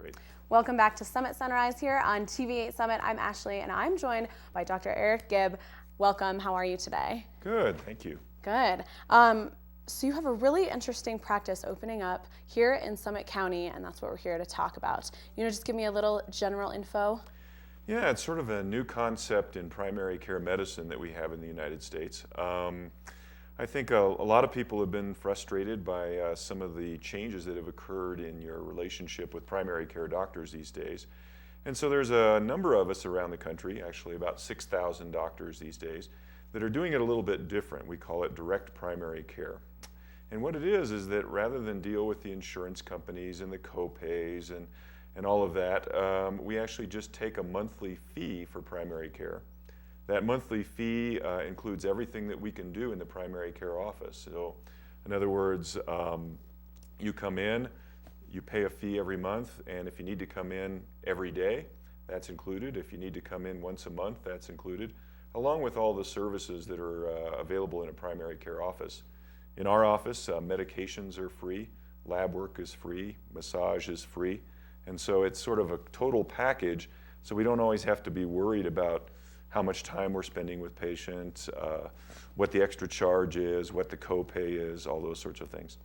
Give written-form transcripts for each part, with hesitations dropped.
Great. Welcome back to Summit Sunrise here on TV8 Summit. I'm Ashley, and I'm joined by Dr. Eric Gibb. Welcome. How are you today? Good, thank you. Good. So you have a really interesting practice opening up here in Summit County, and that's what we're here to talk about. Just give me a little general info. Yeah, it's sort of a new concept in primary care medicine that we have in the United States. I think a lot of people have been frustrated by some of the changes that have occurred in your relationship with primary care doctors these days. And so there's a number of us around the country, actually about 6,000 doctors these days, that are doing it a little bit different. We call it direct primary care. And what it is that rather than deal with the insurance companies and the co-pays and all of that, we actually just take a monthly fee for primary care. That monthly fee includes everything that we can do in the primary care office. So in other words, you come in, you pay a fee every month, and if you need to come in every day, that's included. If you need to come in once a month, that's included, along with all the services that are available in a primary care office. In our office, medications are free, lab work is free, massage is free, and so it's sort of a total package, so we don't always have to be worried about how much time we're spending with patients, what the extra charge is, what the copay is, all those sorts of things.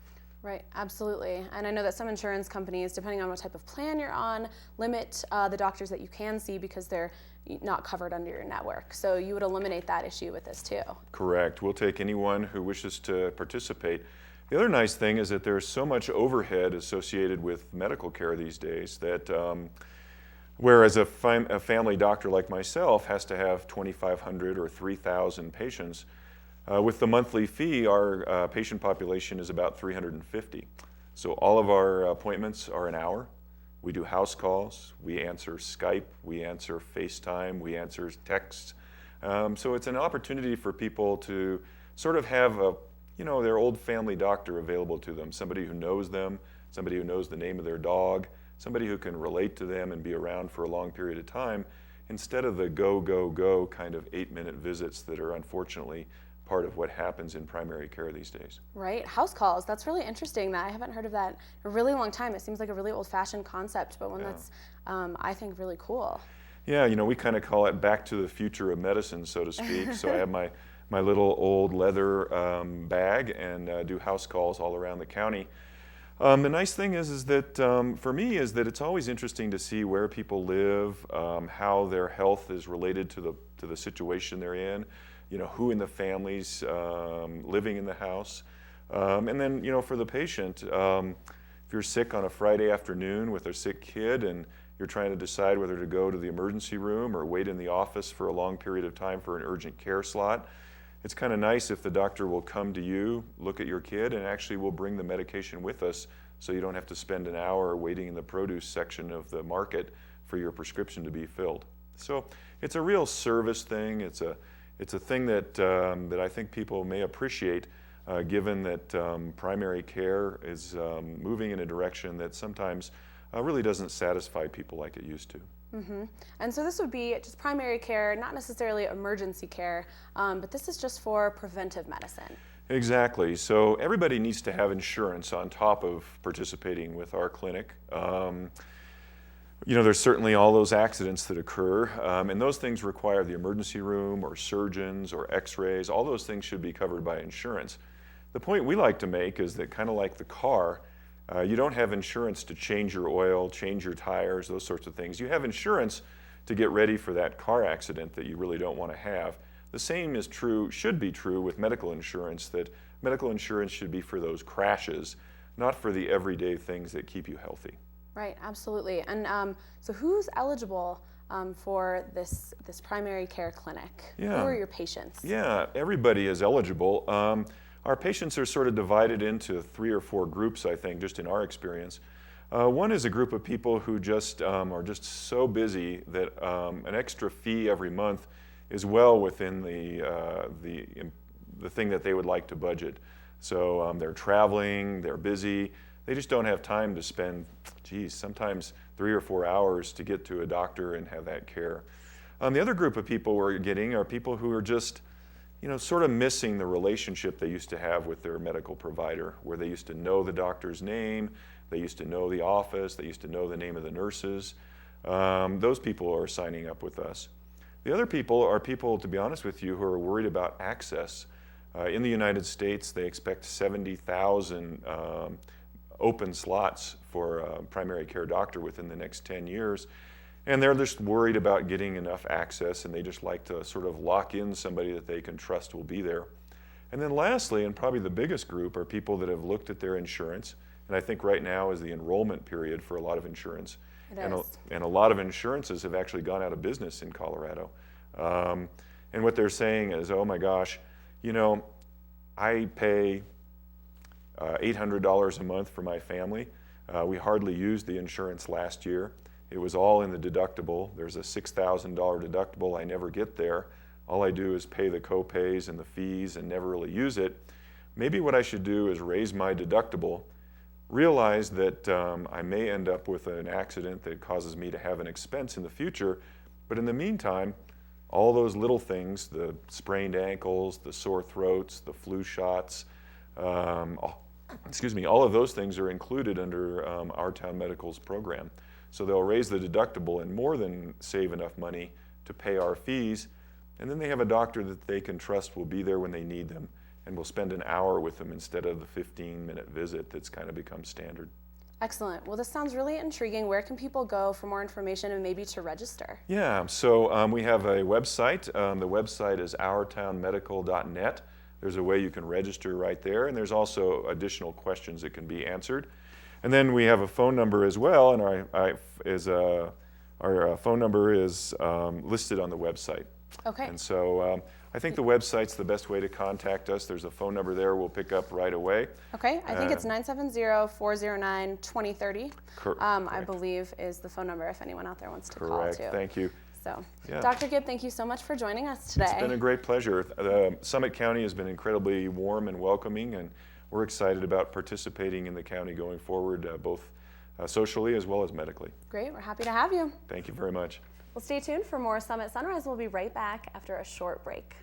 Right, absolutely. And I know that some insurance companies, depending on what type of plan you're on, limit the doctors that you can see because they're not covered under your network. So you would eliminate that issue with this too. Correct. We'll take anyone who wishes to participate. The other nice thing is that there's so much overhead associated with medical care these days that whereas a family doctor like myself has to have 2,500 or 3,000 patients, with the monthly fee, our patient population is about 350. So all of our appointments are an hour. We do house calls, we answer Skype, we answer FaceTime, we answer texts. So it's an opportunity for people to sort of have their old family doctor available to them, somebody who knows them, somebody who knows the name of their dog, somebody who can relate to them and be around for a long period of time, instead of the go, go, go kind of 8-minute visits that are unfortunately part of what happens in primary care these days. Right, house calls, that's really interesting. I haven't heard of that in a really long time. It seems like a really old-fashioned concept, but one that's, I think, really cool. Yeah, we kind of call it back to the future of medicine, so to speak. So I have my little old leather bag and do house calls all around the county. The nice thing is that for me is that it's always interesting to see where people live, how their health is related to the situation they're in, who in the family's living in the house. And then, for the patient, if you're sick on a Friday afternoon with a sick kid and you're trying to decide whether to go to the emergency room or wait in the office for a long period of time for an urgent care slot, it's kind of nice if the doctor will come to you, look at your kid, and actually will bring the medication with us so you don't have to spend an hour waiting in the produce section of the market for your prescription to be filled. So it's a real service thing. It's a thing that I think people may appreciate, given that primary care is moving in a direction that sometimes really doesn't satisfy people like it used to. Mm-hmm. And so this would be just primary care, not necessarily emergency care, but this is just for preventive medicine. Exactly. So everybody needs to have insurance on top of participating with our clinic. There's certainly all those accidents that occur, and those things require the emergency room or surgeons or x-rays. All those things should be covered by insurance. The point we like to make is that kind of like the car, you don't have insurance to change your oil, change your tires, those sorts of things. You have insurance to get ready for that car accident that you really don't want to have. The same is true, should be true with medical insurance, that medical insurance should be for those crashes, not for the everyday things that keep you healthy. Right, absolutely. And so who's eligible for this primary care clinic? Yeah. Who are your patients? Yeah, everybody is eligible. Our patients are sort of divided into 3 or 4 groups, I think, just in our experience. One is a group of people who just are just so busy that an extra fee every month is well within the thing that they would like to budget. So they're traveling, they're busy, they just don't have time to spend, sometimes 3 or 4 hours to get to a doctor and have that care. The other group of people we're getting are people who are just, sort of missing the relationship they used to have with their medical provider, where they used to know the doctor's name, They used to know the office. They used to know the name of the nurses. Those people are signing up with us. The other people are people, to be honest with you, who are worried about access. In the United States, they expect 70,000 open slots for a primary care doctor within the next 10 years. And they're just worried about getting enough access, and they just like to sort of lock in somebody that they can trust will be there. And then lastly, and probably the biggest group, are people that have looked at their insurance. And I think right now is the enrollment period for a lot of insurance. And a lot of insurances have actually gone out of business in Colorado. And what they're saying is, oh my gosh, you know, I pay $800 a month for my family. We hardly used the insurance last year. It was all in the deductible. There's a $6,000 deductible. I never get there. All I do is pay the co-pays and the fees and never really use it. Maybe what I should do is raise my deductible, realize that I may end up with an accident that causes me to have an expense in the future, but in the meantime, all those little things, the sprained ankles, the sore throats, the flu shots, all of those things are included under Our Town Medical's program. So they'll raise the deductible and more than save enough money to pay our fees, and then they have a doctor that they can trust will be there when they need them, and will spend an hour with them instead of the 15-minute visit that's kind of become standard. Excellent. Well, this sounds really intriguing. Where can people go for more information and maybe to register? Yeah, so we have a website. The website is ourtownmedical.net. There's a way you can register right there, and there's also additional questions that can be answered. And then we have a phone number as well, and our phone number is listed on the website. Okay. And so I think the website's the best way to contact us. There's a phone number there we'll pick up right away. Okay, I think it's 970-409-2030. I believe is the phone number if anyone out there wants to call too. Correct, thank you. So, Yeah. Dr. Gibb, thank you so much for joining us today. It's been a great pleasure. Summit County has been incredibly warm and welcoming, and we're excited about participating in the county going forward, both socially as well as medically. Great, we're happy to have you. Thank you very much. Well, stay tuned for more Summit Sunrise. We'll be right back after a short break.